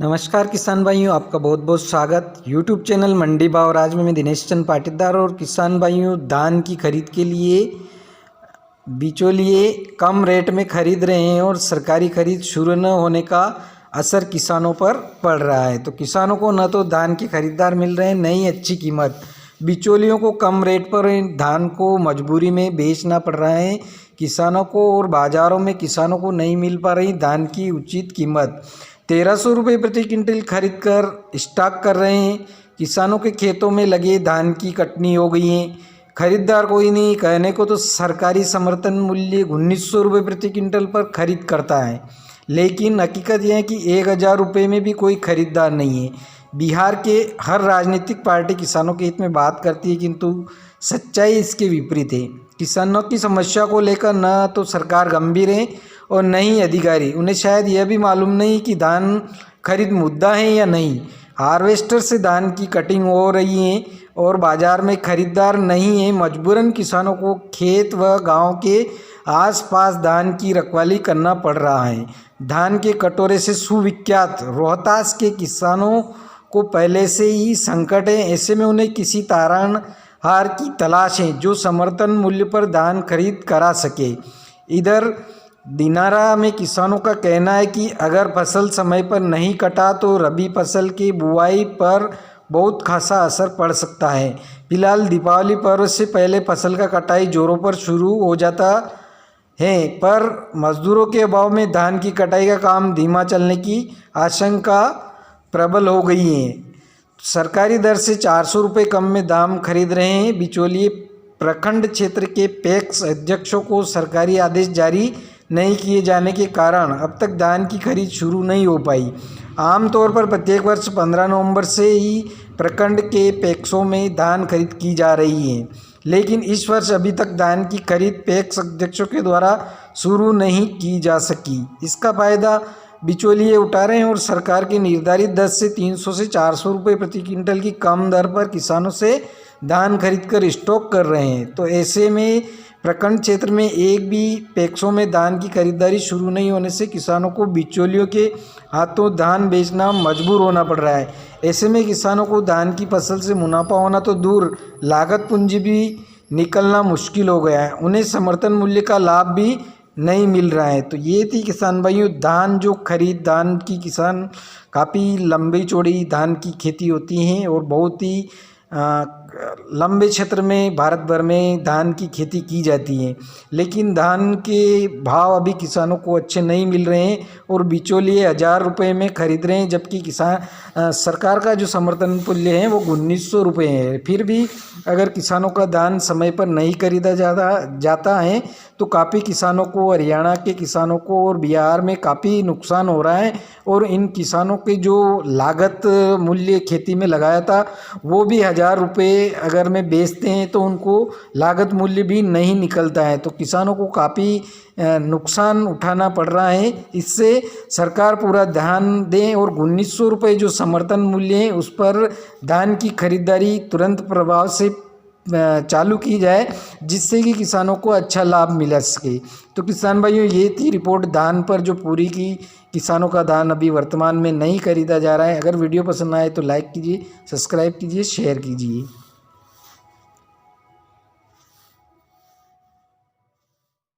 नमस्कार किसान भाइयों, आपका बहुत बहुत स्वागत यूट्यूब चैनल मंडी भाव राज में। मैं दिनेश चंद पाटीदार। और किसान भाइयों, धान की खरीद के लिए बिचौलिए कम रेट में खरीद रहे हैं और सरकारी खरीद शुरू न होने का असर किसानों पर पड़ रहा है। तो किसानों को न तो धान के खरीदार मिल रहे हैं, न ही अच्छी कीमत। बिचौलियों को कम रेट पर धान को मजबूरी में बेचना पड़ रहा है किसानों को, और बाज़ारों में किसानों को नहीं मिल पा रही धान की उचित कीमत। 1300 रुपये प्रति क्विंटल खरीद कर स्टॉक कर रहे हैं। किसानों के खेतों में लगे धान की कटनी हो गई है, खरीदार कोई नहीं। कहने को तो सरकारी समर्थन मूल्य 1900 रुपये प्रति क्विंटल पर खरीद करता है, लेकिन हकीकत यह है कि 1000 रुपये में भी कोई खरीदार नहीं है। बिहार के हर राजनीतिक पार्टी किसानों के हित में बात करती है, किंतु सच्चाई इसके विपरीत है। किसानों की समस्या को लेकर न तो सरकार गंभीर है और न ही अधिकारी। उन्हें शायद यह भी मालूम नहीं कि धान खरीद मुद्दा है या नहीं। हार्वेस्टर से धान की कटिंग हो रही है और बाज़ार में खरीदार नहीं है। मजबूरन किसानों को खेत व गांव के आसपास धान की रखवाली करना पड़ रहा है। धान के कटोरे से सुविख्यात रोहतास के किसानों को पहले से ही संकट है। ऐसे में उन्हें किसी तारणहार की तलाश है जो समर्थन मूल्य पर धान खरीद करा सके। इधर दिनारा में किसानों का कहना है कि अगर फसल समय पर नहीं कटा तो रबी फसल की बुआई पर बहुत खासा असर पड़ सकता है। फिलहाल दीपावली पर्व से पहले फसल का कटाई जोरों पर शुरू हो जाता है, पर मजदूरों के अभाव में धान की कटाई का काम धीमा चलने की आशंका प्रबल हो गई है। सरकारी दर से 400 रुपये कम में दाम खरीद रहे हैं बिचौलिए। प्रखंड क्षेत्र के पैक्स अध्यक्षों को सरकारी आदेश जारी नहीं किए जाने के कारण अब तक धान की खरीद शुरू नहीं हो पाई। आमतौर पर प्रत्येक वर्ष 15 नवंबर से ही प्रखंड के पैक्सों में धान खरीद की जा रही है, लेकिन इस वर्ष अभी तक धान की खरीद पैक्स अध्यक्षों के द्वारा शुरू नहीं की जा सकी। इसका फायदा बिचौलिए उठा रहे हैं और सरकार के निर्धारित दर से 300 से 400 रुपये प्रति क्विंटल की कम दर पर किसानों से धान खरीद कर स्टॉक कर रहे हैं। तो ऐसे में प्रखंड क्षेत्र में एक भी पैक्सों में धान की खरीदारी शुरू नहीं होने से किसानों को बिचौलियों के हाथों धान बेचना मजबूर होना पड़ रहा है। ऐसे में किसानों को धान की फसल से मुनाफा होना तो दूर, लागत पूंजी भी निकलना मुश्किल हो गया है। उन्हें समर्थन मूल्य का लाभ भी नहीं मिल रहा है। तो ये थी किसान भाइयों धान की किसान काफ़ी लंबी चौड़ी धान की खेती होती हैं और बहुत ही लंबे क्षेत्र में भारत भर में धान की खेती की जाती है, लेकिन धान के भाव अभी किसानों को अच्छे नहीं मिल रहे हैं और बिचौलिए 1000 रुपये में खरीद रहे हैं, जबकि सरकार का जो समर्थन मूल्य है वो 1900 रुपये है। फिर भी अगर किसानों का धान समय पर नहीं खरीदा जाता है तो काफ़ी किसानों को, हरियाणा के किसानों को और बिहार में काफ़ी नुकसान हो रहा है। और इन किसानों के जो लागत मूल्य खेती में लगाया था वो भी 1000 रुपये अगर में बेचते हैं तो उनको लागत मूल्य भी नहीं निकलता है। तो किसानों को काफ़ी नुकसान उठाना पड़ रहा है। इससे सरकार पूरा ध्यान दें और 1900 रुपये जो समर्थन मूल्य है उस पर धान की खरीदारी तुरंत प्रभाव से चालू की जाए, जिससे कि किसानों को अच्छा लाभ मिल सके। तो किसान भाइयों, ये थी रिपोर्ट धान पर जो पूरी की किसानों का धान अभी वर्तमान में नहीं खरीदा जा रहा है। अगर वीडियो पसंद आए तो लाइक कीजिए, सब्सक्राइब कीजिए, शेयर कीजिए।